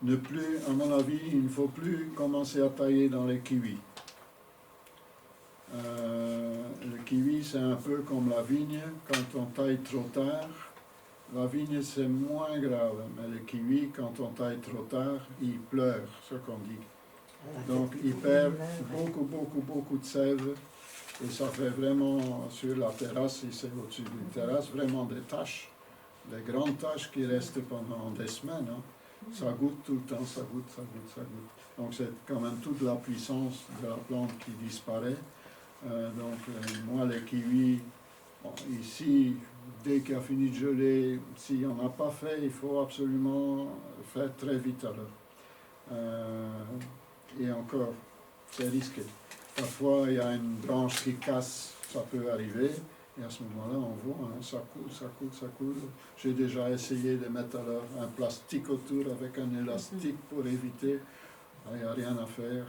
Ne plus, à mon avis, il ne faut plus commencer à tailler dans les kiwis. Le kiwi, c'est un peu comme la vigne. Quand on taille trop tard, la vigne, c'est moins grave. Mais le kiwi, quand on taille trop tard, il pleure, ce qu'on dit. Donc, il perd beaucoup de sève. Et ça fait vraiment, sur la terrasse, ici au-dessus d'une terrasse, vraiment des taches. Des grandes taches qui restent pendant des semaines. Hein. Ça goûte tout le temps, ça goûte. Donc, c'est quand même toute la puissance de la plante qui disparaît. Moi, les kiwis, bon, ici, dès qu'il a fini de geler, s'il n'y en a pas fait, il faut absolument faire très vite alors. Et encore, c'est risqué. Parfois, il y a une branche qui casse, ça peut arriver, et à ce moment-là, on voit, hein, ça coule. J'ai déjà essayé de mettre alors un plastique autour avec un élastique pour éviter. Il n'y a rien à faire,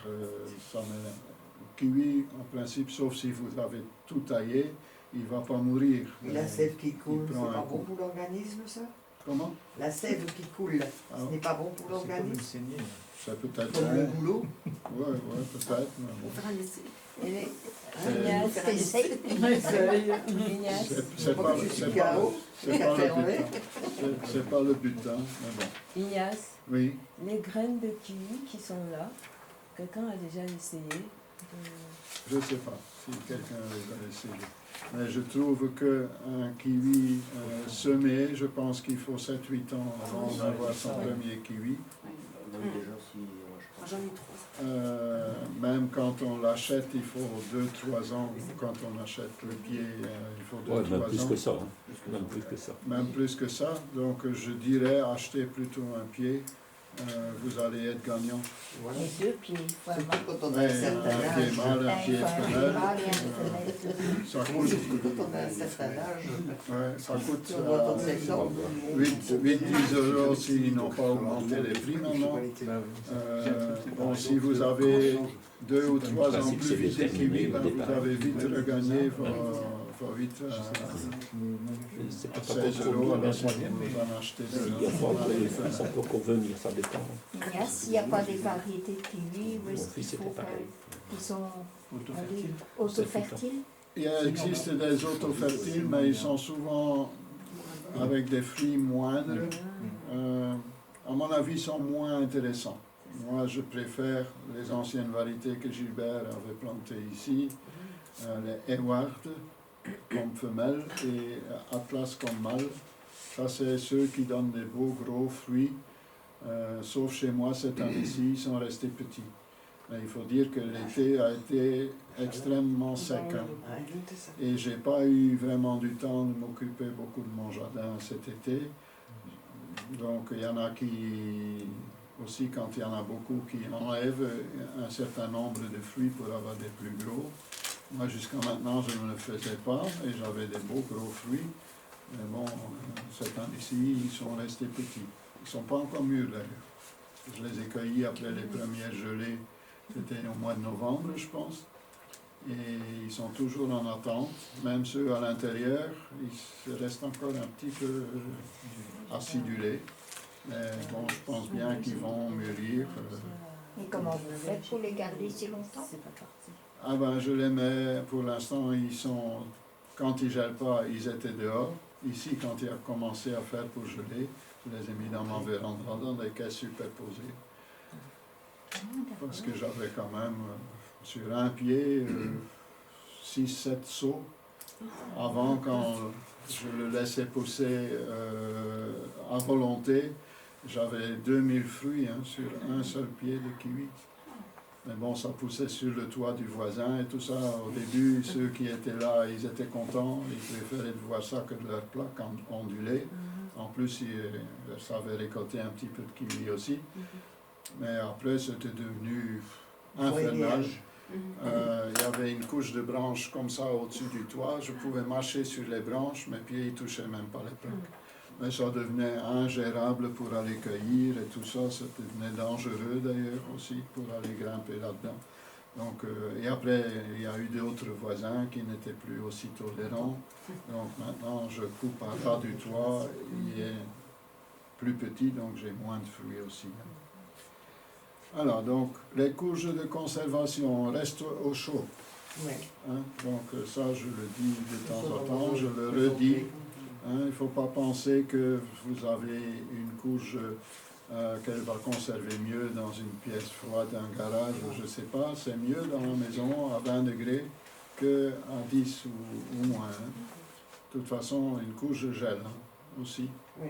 ça m'énerve. Kiwi, en principe, sauf si vous avez tout taillé, il ne va pas mourir. Et la sève qui coule, c'est pas bon pour l'organisme, ça? Comment? La sève qui coule, ce n'est pas bon pour l'organisme? C'est peut-être comme le boulot. Oui, peut-être. On fera un essai. C'est pas le but, hein, mais bon. Ignace, oui. Les graines de kiwi qui sont là, quelqu'un a déjà essayé Je ne sais pas si quelqu'un a essayé. Mais je trouve qu'un kiwi semé, je pense qu'il faut 7-8 ans avant d'avoir son premier kiwi. J'en ai 3. Même quand on l'achète, il faut 2-3 ans. Quand on achète le pied, il faut 2-3 ans. Même plus que ça. Hein. Même plus que ça. Même plus que ça. Donc je dirais acheter plutôt un pied. Vous allez être gagnant. Voilà. Les deux pieds, vraiment. Quand on a un certain âge. Un pied mâle, un pied femelle. Ça coûte. Quand on a un certain âge. Ouais, ça coûte 8-10 euros s'ils n'ont pas augmenté les prix maintenant. Bon, si vous avez 2 ou 3 ans plus vite de kiwi, vous avez vite regagné vos 8 à 16 euros. Alors vous en achetez Ça peut convenir, ça dépend. S'il n'y a pas des variétés de kiwi, où est-ce qu'il faut faire? Qui sont auto-fertiles? Il existe des autofertiles, mais ils sont souvent avec des fruits moindres. À mon avis, ils sont moins intéressants. Moi, je préfère les anciennes variétés que Gilbert avait plantées ici, les Ewart comme femelle et Atlas comme mâle. Ça, c'est ceux qui donnent des beaux gros fruits. Sauf chez moi, cette année-ci, ils sont restés petits. Mais il faut dire que l'été a été extrêmement sec. Hein. Et j'ai pas eu vraiment du temps de m'occuper beaucoup de mon jardin cet été. Donc il y en a qui, aussi quand il y en a beaucoup, qui enlèvent un certain nombre de fruits pour avoir des plus gros. Moi jusqu'à maintenant je ne le faisais pas et j'avais des beaux gros fruits. Mais bon, cette année-ci, ils sont restés petits. Ils ne sont pas encore mûrs d'ailleurs. Je les ai cueillis après les premières gelées. C'était au mois de novembre, je pense. Et ils sont toujours en attente. Même ceux à l'intérieur, ils restent encore un petit peu acidulés. Mais bon, je pense bien qu'ils vont mûrir. Et comment vous faites pour les garder si longtemps? Ah ben, je les mets, pour l'instant, ils sont, quand ils ne gèlent pas, ils étaient dehors. Ici, quand il a commencé à faire pour geler, je les ai mis dans ma véranda, dans des caisses superposées. Parce que j'avais quand même sur un pied 6-7 seaux. Avant, quand je le laissais pousser à volonté, j'avais 2000 fruits sur un seul pied de kiwi. Mais bon, ça poussait sur le toit du voisin et tout ça. Au début, ceux qui étaient là, ils étaient contents. Ils préféraient de voir ça que de leur plaque ondulée. En plus, ils savaient récolter un petit peu de kiwi aussi. Mais après, c'était devenu infernal. Il y avait une couche de branches comme ça au-dessus du toit. Je pouvais marcher sur les branches, mes pieds ne touchaient même pas les plaques. Mais ça devenait ingérable pour aller cueillir et tout ça. Ça devenait dangereux d'ailleurs aussi pour aller grimper là-dedans. Donc, et après, il y a eu d'autres voisins qui n'étaient plus aussi tolérants. Donc maintenant, je coupe à ras du toit. Il est plus petit, donc j'ai moins de fruits aussi. Alors, donc, les courges de conservation restent au chaud. Ouais. Hein? Donc, ça, je le dis de temps en temps, je le redis. Hein? Il ne faut pas penser que vous avez une courge qu'elle va conserver mieux dans une pièce froide d'un garage, je ne sais pas. C'est mieux dans la maison à 20 degrés qu'à 10 ou moins. Hein? De toute façon, une courge gèle aussi. Oui.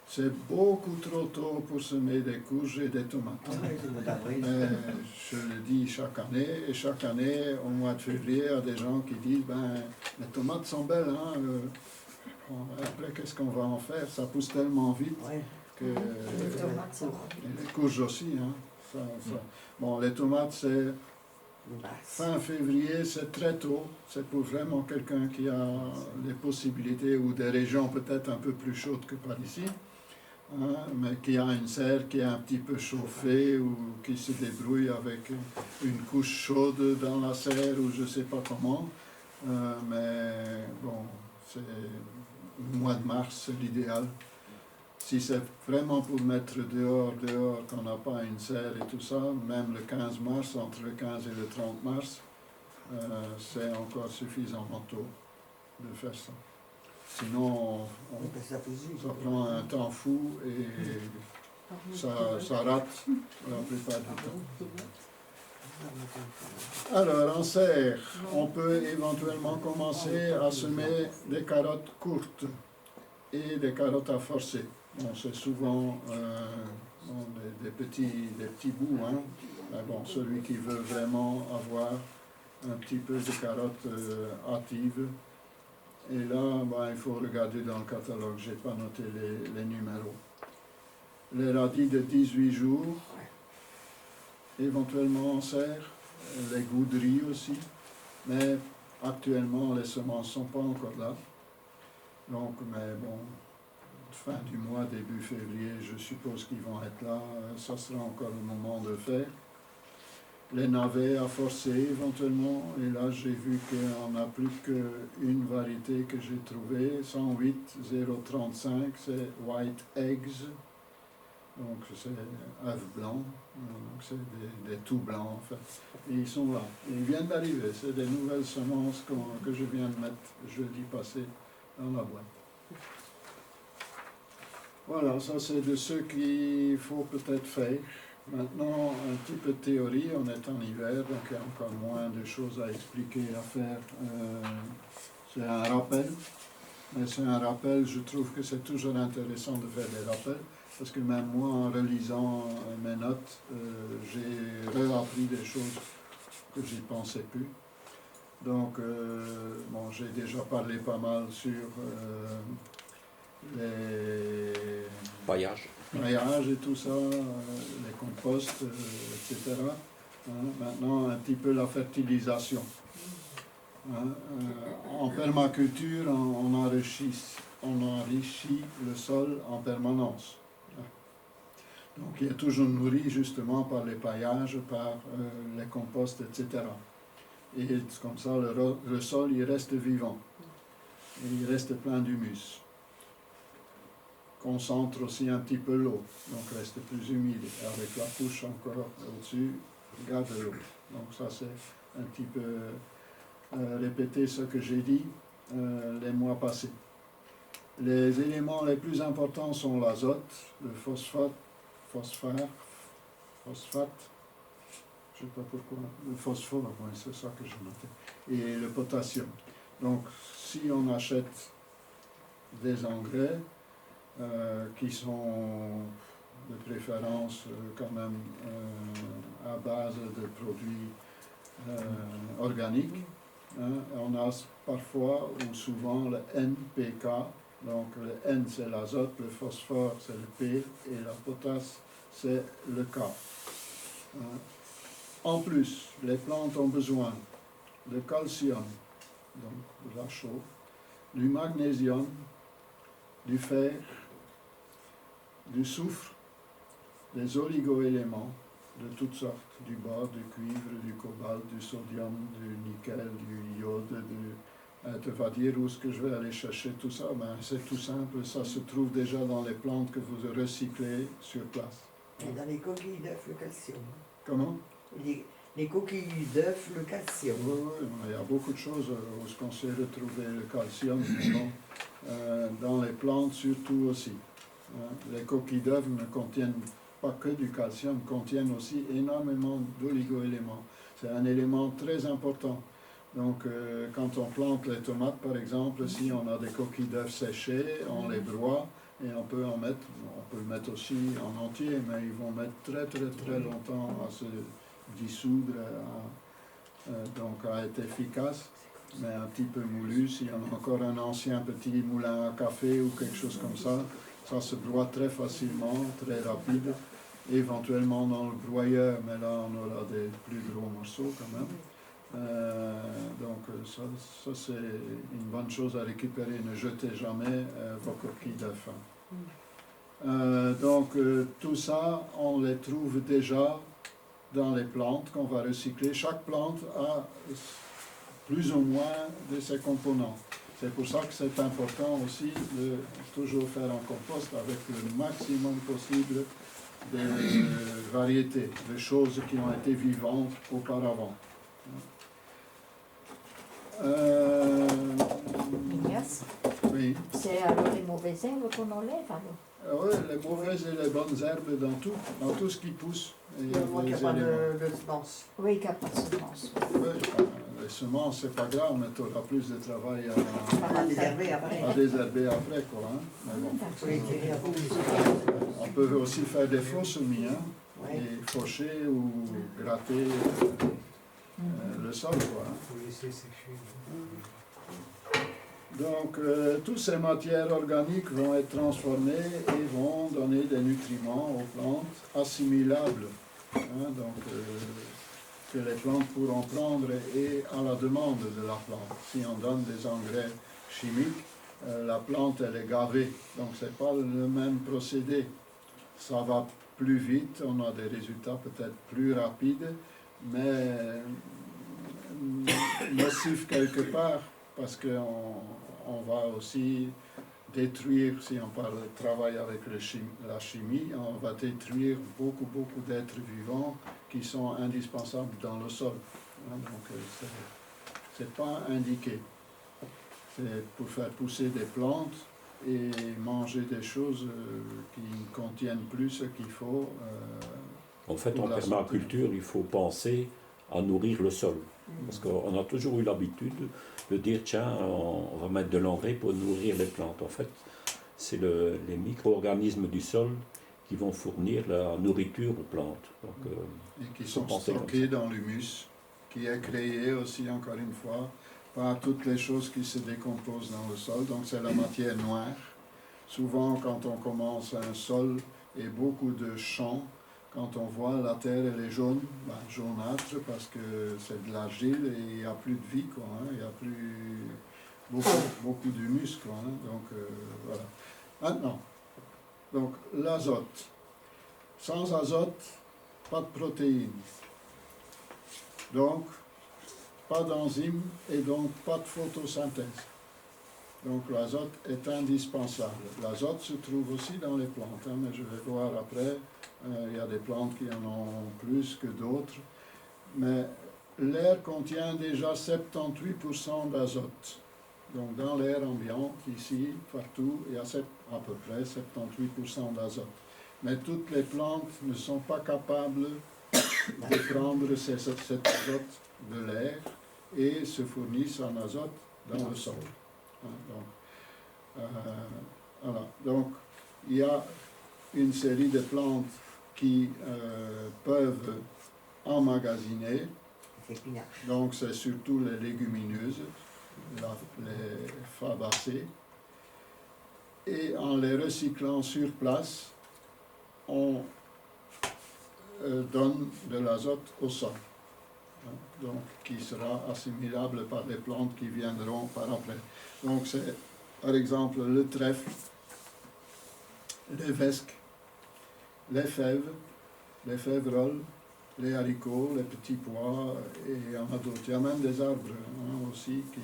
C'est beaucoup trop tôt pour semer des courges et des tomates. Ah oui, c'est le mois d'avril. Mais je le dis chaque année, et chaque année, au mois de février, il y a des gens qui disent ben, les tomates sont belles, hein, bon, après qu'est-ce qu'on va en faire? Ça pousse tellement vite Ouais. que. Les tomates, ça va. Et les courges aussi, hein. Ça. Bon, les tomates, c'est fin février, c'est très tôt. C'est pour vraiment quelqu'un qui a les possibilités ou des régions peut-être un peu plus chaudes que par ici. Hein, mais qui a une serre qui est un petit peu chauffée ou qui se débrouille avec une couche chaude dans la serre ou je ne sais pas comment. Mais bon, c'est le mois de mars, c'est l'idéal. Si c'est vraiment pour mettre dehors, qu'on n'a pas une serre et tout ça, même le 15 mars, entre le 15 et le 30 mars, c'est encore suffisamment tôt de faire ça. Sinon, ça prend un temps fou et ça rate la plupart du temps. Alors, en serre, on peut éventuellement commencer à semer des carottes courtes et des carottes à forcer. Bon, c'est souvent des petits bouts, hein. Mais bon, celui qui veut vraiment avoir un petit peu de carottes hâtives. Et là, il faut regarder dans le catalogue, je n'ai pas noté les numéros. Les radis de 18 jours, éventuellement en serre, les goudries aussi, mais actuellement les semences ne sont pas encore là. Donc, mais bon, fin du mois, début février, je suppose qu'ils vont être là, ça sera encore le moment de faire. Les navets à forcer éventuellement, et là j'ai vu qu'on n'a plus qu'une variété que j'ai trouvée, 108 035, c'est White Eggs, donc c'est œufs blancs, donc c'est des tout blancs en fait, et ils sont là, ils viennent d'arriver, c'est des nouvelles semences que je viens de mettre jeudi passé dans la boîte. Voilà, ça c'est de ce qu'il faut peut-être faire. Maintenant, un petit peu de théorie, on est en hiver, donc il y a encore moins de choses à expliquer, à faire. C'est un rappel, mais c'est un rappel, je trouve que c'est toujours intéressant de faire des rappels, parce que même moi, en relisant mes notes, j'ai réappris des choses que j'y pensais plus. Donc, bon, j'ai déjà parlé pas mal sur les Paillage. paillage et tout ça, les composts, etc. Hein, maintenant, un petit peu la fertilisation. Hein, en permaculture, on enrichit le sol en permanence. Donc, il est toujours nourri justement par les paillages, par les composts, etc. Et comme ça, le sol, il reste vivant. Et il reste plein d'humus. Concentre aussi un petit peu l'eau, donc reste plus humide. Avec la couche encore au-dessus, garde l'eau. Donc ça c'est un petit peu répéter ce que j'ai dit les mois passés. Les éléments les plus importants sont l'azote, le phosphate, je ne sais pas pourquoi, le phosphore, oui, c'est ça que j'ai noté, et le potassium. Donc si on achète des engrais, qui sont de préférence quand même à base de produits organiques. Hein. On a parfois ou souvent le NPK, donc le N c'est l'azote, le phosphore c'est le P et la potasse c'est le K. Hein. En plus, les plantes ont besoin de calcium, donc de la chaux, du magnésium, du fer, du soufre, des oligo-éléments de toutes sortes, du bore, du cuivre, du cobalt, du sodium, du nickel, du iode, tu vas dire où est-ce que je vais aller chercher tout ça? Ben, c'est tout simple, ça se trouve déjà dans les plantes que vous recyclez sur place. Et dans les coquilles d'œufs, le calcium. Comment? Les coquilles d'œufs, le calcium. Oui, oui, il y a beaucoup de choses où on sait retrouver le calcium, mais bon, dans les plantes surtout aussi. Les coquilles d'œufs ne contiennent pas que du calcium, contiennent aussi énormément d'oligo-éléments. C'est un élément très important. Donc, quand on plante les tomates, par exemple, si on a des coquilles d'œufs séchées, on les broie et on peut le mettre aussi en entier, mais ils vont mettre très longtemps à se dissoudre, donc à être efficace, mais un petit peu moulu. Si on a encore un ancien petit moulin à café ou quelque chose comme ça se broie très facilement, très rapide, éventuellement dans le broyeur, mais là on aura des plus gros morceaux quand même. Donc ça c'est une bonne chose à récupérer, ne jetez jamais vos coquilles d'œufs. Donc tout ça, on les trouve déjà dans les plantes qu'on va recycler. Chaque plante a plus ou moins de ses composants. C'est pour ça que c'est important aussi de toujours faire un compost avec le maximum possible de variétés, de choses qui ont été vivantes auparavant. Ignace, Oui. c'est alors les mauvaises herbes qu'on enlève alors? Oui, les mauvaises et les bonnes herbes dans tout ce qui pousse. Il y a Il n'y a des pas éléments. de semences. Oui, qu'il n'y a pas de semences. Oui, les semences, c'est pas grave, mais tu auras plus de travail À désherber après. à désherber après, quoi. Hein. Mais bon. Faut les tirer avant. On peut aussi faire des faux semis, hein, Ouais. et faucher ou gratter le sol, quoi. Hein. Faut laisser sécher. Donc, toutes ces matières organiques vont être transformées et vont donner des nutriments aux plantes assimilables, hein, donc que les plantes pourront prendre et à la demande de la plante. Si on donne des engrais chimiques, la plante elle est gavée, donc c'est pas le même procédé. Ça va plus vite, on a des résultats peut-être plus rapides, mais nocif quelque part, parce qu'on va aussi détruire, si on parle de travail avec la chimie, on va détruire beaucoup d'êtres vivants qui sont indispensables dans le sol. Hein, donc c'est pas indiqué. C'est pour faire pousser des plantes et manger des choses qui ne contiennent plus ce qu'il faut. En fait, pour en la permaculture, il faut penser à nourrir le sol. Parce qu'on a toujours eu l'habitude de dire, tiens, on va mettre de l'engrais pour nourrir les plantes. En fait, c'est les micro-organismes du sol qui vont fournir la nourriture aux plantes. Donc, et qui sont stockés dans l'humus, qui est créé aussi, encore une fois, par toutes les choses qui se décomposent dans le sol. Donc c'est la matière noire. Souvent, quand on commence un sol et beaucoup de champs, quand on voit la terre, elle est jaune, jaunâtre, parce que c'est de l'argile et il n'y a plus de vie, quoi, hein, il n'y a plus beaucoup d'humus, quoi, hein, donc voilà. Maintenant, donc l'azote. Sans azote, pas de protéines. Donc, pas d'enzymes et donc pas de photosynthèse. Donc l'azote est indispensable. L'azote se trouve aussi dans les plantes, hein, mais je vais voir après. Il y a des plantes qui en ont plus que d'autres. Mais l'air contient déjà 78% d'azote. Donc dans l'air ambiant, ici, partout, il y a à peu près 78% d'azote. Mais toutes les plantes ne sont pas capables de prendre cet azote de l'air et se fournissent en azote dans le sol. Voilà. Donc, il y a une série de plantes qui peuvent emmagasiner. Donc, c'est surtout les légumineuses, les fabacées. Et en les recyclant sur place, on donne de l'azote au sol. Donc, qui sera assimilable par les plantes qui viendront par après. Donc, c'est par exemple le trèfle, les vesques, les févrolles, les haricots, les petits pois, et il y en a d'autres. Il y a même des arbres aussi qui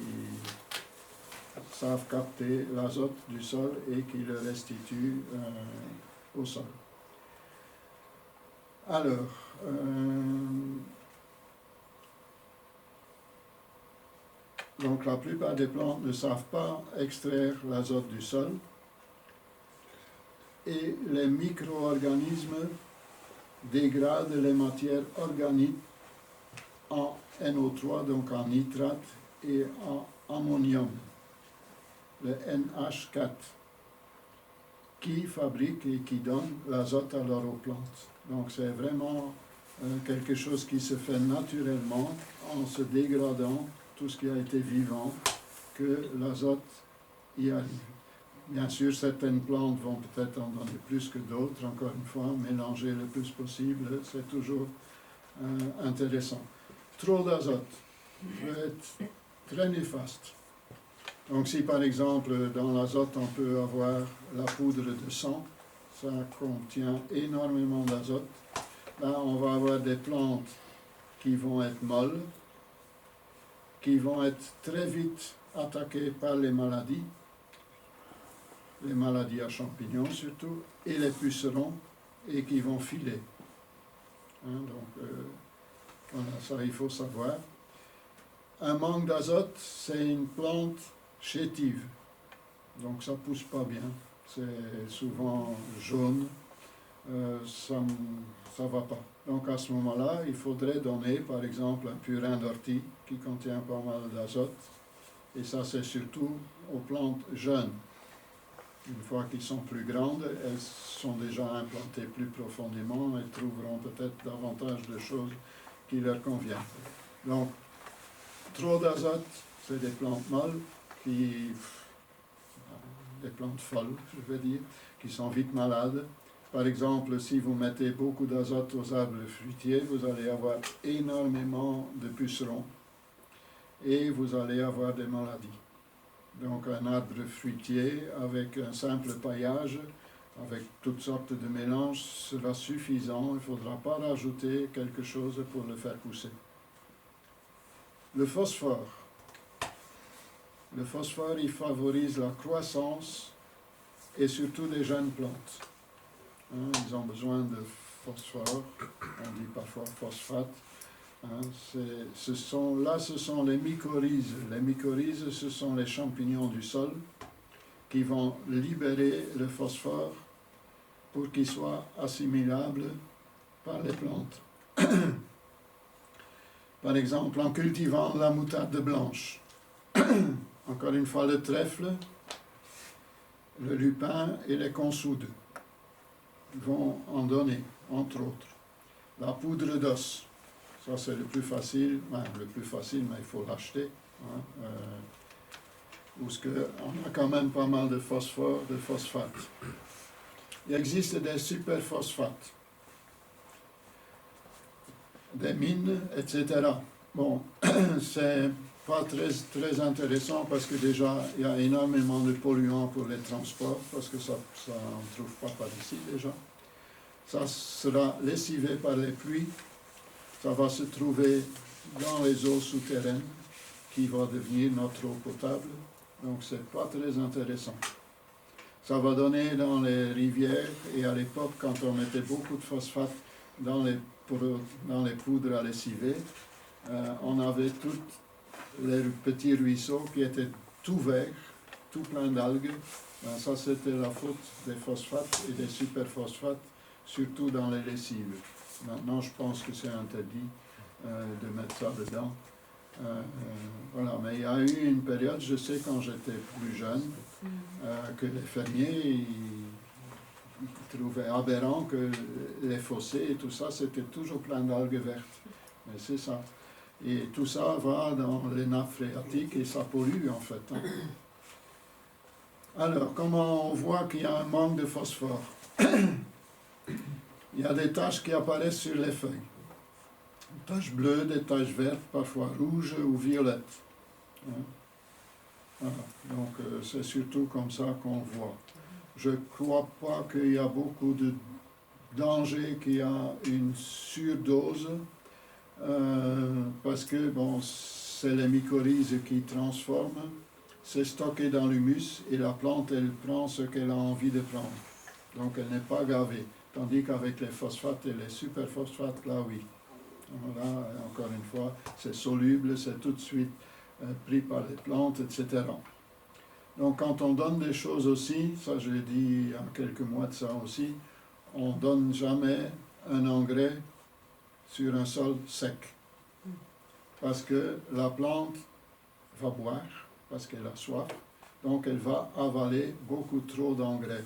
savent capter l'azote du sol et qui le restituent au sol. Alors, donc la plupart des plantes ne savent pas extraire l'azote du sol et les micro-organismes dégradent les matières organiques en NO3, donc en nitrate, et en ammonium, le NH4, qui fabriquent et qui donnent l'azote alors aux plantes. Donc c'est vraiment quelque chose qui se fait naturellement en se dégradant tout ce qui a été vivant, que l'azote y arrive. Bien sûr, certaines plantes vont peut-être en donner plus que d'autres, encore une fois, mélanger le plus possible, c'est toujours intéressant. Trop d'azote peut être très néfaste. Donc si par exemple dans l'azote on peut avoir la poudre de sang, ça contient énormément d'azote, là on va avoir des plantes qui vont être molles, qui vont être très vite attaquées par les maladies à champignons surtout, et les pucerons, et qui vont filer. Voilà, ça il faut savoir. Un manque d'azote, c'est une plante chétive, donc ça pousse pas bien, c'est souvent jaune, ça va pas. Donc à ce moment-là, il faudrait donner par exemple un purin d'ortie qui contient pas mal d'azote, et ça c'est surtout aux plantes jeunes. Une fois qu'elles sont plus grandes, elles sont déjà implantées plus profondément, elles trouveront peut-être davantage de choses qui leur conviennent. Donc, trop d'azote, c'est des plantes molles, des plantes folles, je veux dire, qui sont vite malades. Par exemple, si vous mettez beaucoup d'azote aux arbres fruitiers, vous allez avoir énormément de pucerons et vous allez avoir des maladies. Donc un arbre fruitier avec un simple paillage, avec toutes sortes de mélanges, sera suffisant. Il ne faudra pas rajouter quelque chose pour le faire pousser. Le phosphore. Le phosphore, il favorise la croissance et surtout des jeunes plantes. Ils ont besoin de phosphore, on dit parfois phosphate. Ce sont les mycorhizes. Les mycorhizes, ce sont les champignons du sol qui vont libérer le phosphore pour qu'il soit assimilable par les plantes. Par exemple, en cultivant la moutarde blanche, encore une fois le trèfle, le lupin et les consoudes vont en donner, entre autres. La poudre d'os, ça c'est le plus facile, mais il faut l'acheter. Parce qu'on a quand même pas mal de phosphore, de phosphate. Il existe des superphosphates, des mines, etc. Bon, c'est pas très intéressant parce que déjà il y a énormément de polluants pour les transports, parce que ça on ne trouve pas par ici déjà. Ça sera lessivé par les pluies, ça va se trouver dans les eaux souterraines qui vont devenir notre eau potable, donc c'est pas très intéressant. Ça va donner dans les rivières, et à l'époque quand on mettait beaucoup de phosphate dans les poudres à lessiver, on avait tous les petits ruisseaux qui étaient tout verts, tout plein d'algues. Ça c'était la faute des phosphates et des superphosphates, surtout dans les lessives. Maintenant je pense que c'est interdit de mettre ça dedans. Voilà, mais il y a eu une période, je sais quand j'étais plus jeune, que les fermiers ils trouvaient aberrant que les fossés et tout ça, c'était toujours plein d'algues vertes. Mais c'est ça. Et tout ça va dans les nappes phréatiques et ça pollue en fait. Alors, comment on voit qu'il y a un manque de phosphore? Il y a des taches qui apparaissent sur les feuilles. Des taches bleues, des taches vertes, parfois rouges ou violettes. Voilà. Donc c'est surtout comme ça qu'on voit. Je ne crois pas qu'il y a beaucoup de danger qu'il y a une surdose, parce que bon, c'est les mycorhizes qui transforment, c'est stocké dans l'humus et la plante elle prend ce qu'elle a envie de prendre. Donc elle n'est pas gavée. Tandis qu'avec les phosphates et les superphosphates, là oui. Là, encore une fois, c'est soluble, c'est tout de suite pris par les plantes, etc. Donc quand on donne des choses aussi, ça je l'ai dit il y a quelques mois de ça aussi, on ne donne jamais un engrais sur un sol sec. Parce que la plante va boire, parce qu'elle a soif, donc elle va avaler beaucoup trop d'engrais.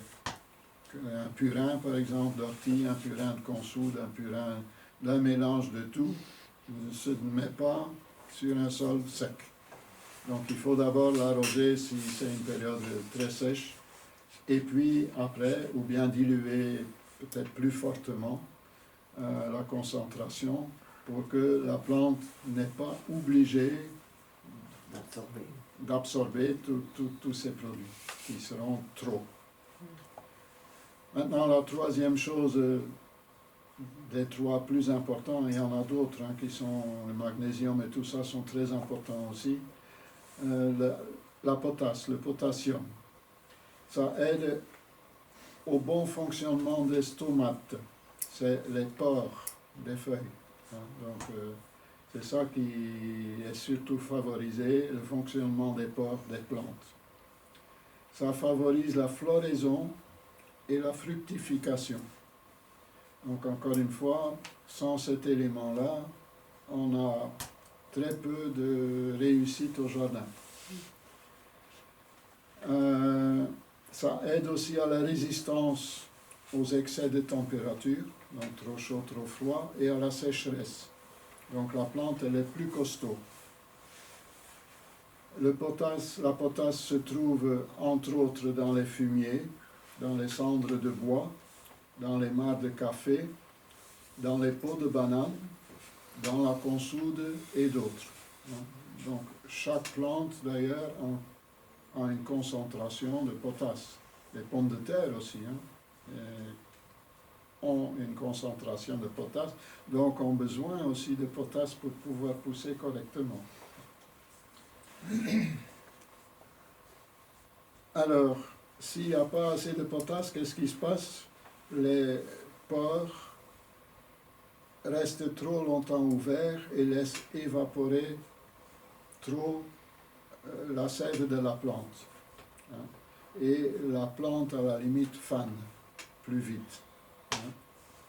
Un purin par exemple d'ortie, un purin de consoude, un purin d'un mélange de tout, ne se met pas sur un sol sec. Donc il faut d'abord l'arroser si c'est une période très sèche, et puis après, ou bien diluer peut-être plus fortement la concentration pour que la plante n'est pas obligée d'absorber tous ces produits qui seront trop. Maintenant, la troisième chose, des trois plus importants, il y en a d'autres qui sont le magnésium et tout ça sont très importants aussi. La potasse, le potassium, ça aide au bon fonctionnement des stomates, c'est les pores des feuilles. Donc c'est ça qui est surtout favorisé, le fonctionnement des pores des plantes. Ça favorise la floraison et la fructification. Donc encore une fois, sans cet élément-là, on a très peu de réussite au jardin. Ça aide aussi à la résistance aux excès de température, donc trop chaud, trop froid, et à la sécheresse. Donc la plante, elle est plus costaud. La potasse se trouve entre autres dans les fumiers, dans les cendres de bois, dans les mares de café, dans les peaux de banane, dans la consoude et d'autres. Donc chaque plante d'ailleurs a une concentration de potasse. Les pommes de terre aussi ont une concentration de potasse, donc ont besoin aussi de potasse pour pouvoir pousser correctement. Alors, s'il n'y a pas assez de potasse, qu'est-ce qui se passe? Les pores restent trop longtemps ouverts et laissent évaporer trop la sève de la plante. Et la plante, à la limite, fane plus vite.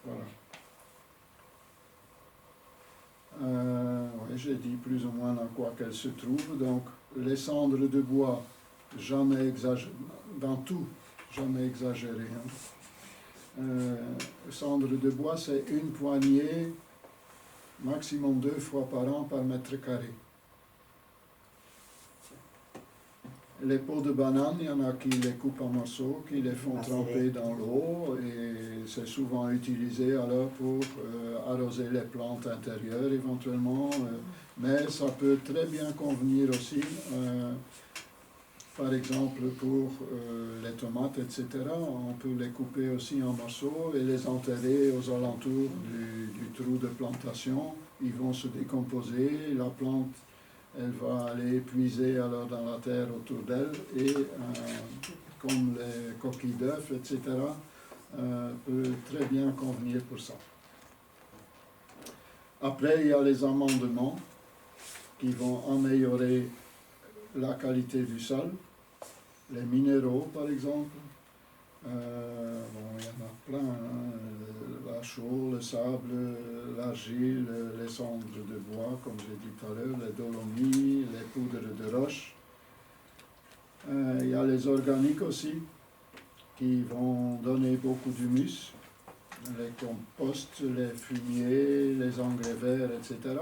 Voilà. Ouais, j'ai dit plus ou moins dans quoi qu'elle se trouve. Donc, les cendres de bois, jamais exagéré, dans tout, jamais exagéré. Cendres de bois, c'est une poignée, maximum 2 fois par an par mètre carré. Les peaux de banane, il y en a qui les coupent en morceaux, qui les font tremper dans l'eau, et c'est souvent utilisé alors pour arroser les plantes intérieures éventuellement, mais ça peut très bien convenir aussi, par exemple pour les tomates, etc. On peut les couper aussi en morceaux et les enterrer aux alentours du trou de plantation. Ils vont se décomposer, la plante elle va aller puiser alors dans la terre autour d'elle et comme les coquilles d'œufs, etc., peut très bien convenir pour ça. Après, il y a les amendements qui vont améliorer la qualité du sol, les minéraux par exemple. Bon, il y en a plein, la chaux, le sable, l'argile, les cendres de bois, comme j'ai dit tout à l'heure, les dolomies, les poudres de roche. Il y a les organiques aussi, qui vont donner beaucoup d'humus, les composts, les fumiers, les engrais verts, etc.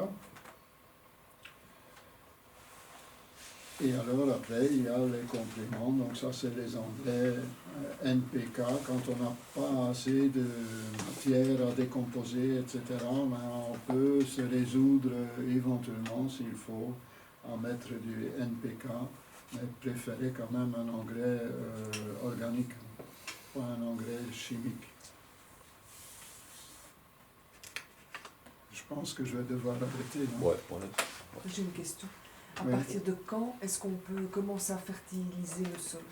Et alors après, il y a les compléments, donc ça c'est les engrais NPK, quand on n'a pas assez de matière à décomposer, etc., on peut se résoudre éventuellement, s'il faut, à mettre du NPK, mais préférer quand même un engrais organique, pas un engrais chimique. Je pense que je vais devoir arrêter. Ouais, voilà. J'ai une question. À Oui. partir de quand est-ce qu'on peut commencer à fertiliser le sol?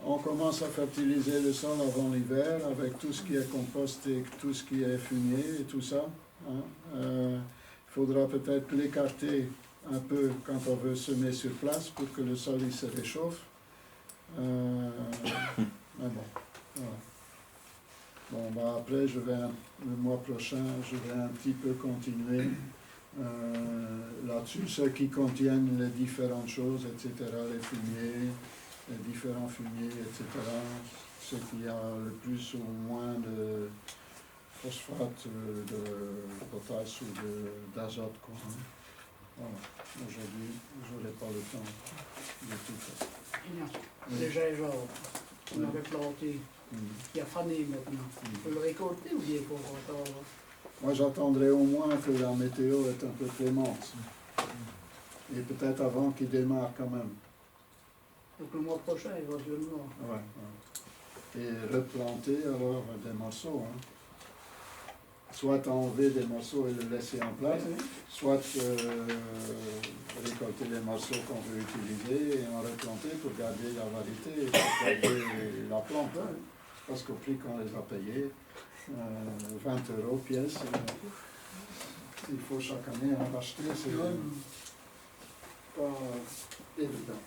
On commence à fertiliser le sol avant l'hiver avec tout ce qui est compost et tout ce qui est fumier et tout ça. Hein. Il faudra peut-être l'écarter un peu quand on veut semer sur place pour que le sol il se réchauffe. Mais bon, voilà. Bon, bah après, le mois prochain, je vais un petit peu continuer là-dessus, ceux qui contiennent les différentes choses, etc., les fumiers, les différents fumiers, etc., ce qui a le plus ou moins de phosphate, de potasse ou d'azote, quoi. Hein. Voilà. Aujourd'hui, je n'aurai pas le temps de tout faire. Le gingembre, on avait planté, qui a fané maintenant. On peut le récolter ou bien il faut encore... Moi, j'attendrai au moins que la météo est un peu clémente. Et peut-être avant qu'il démarre quand même. Donc le mois prochain, éventuellement. Ouais, ouais. Et replanter alors des morceaux. Hein. Soit enlever des morceaux et les laisser en place, soit récolter les morceaux qu'on veut utiliser et en replanter pour garder la variété et pour garder la plante. Hein. Parce qu'au prix qu'on les a payés, 20 € pièce, il faut chaque année en racheter, c'est pas évident.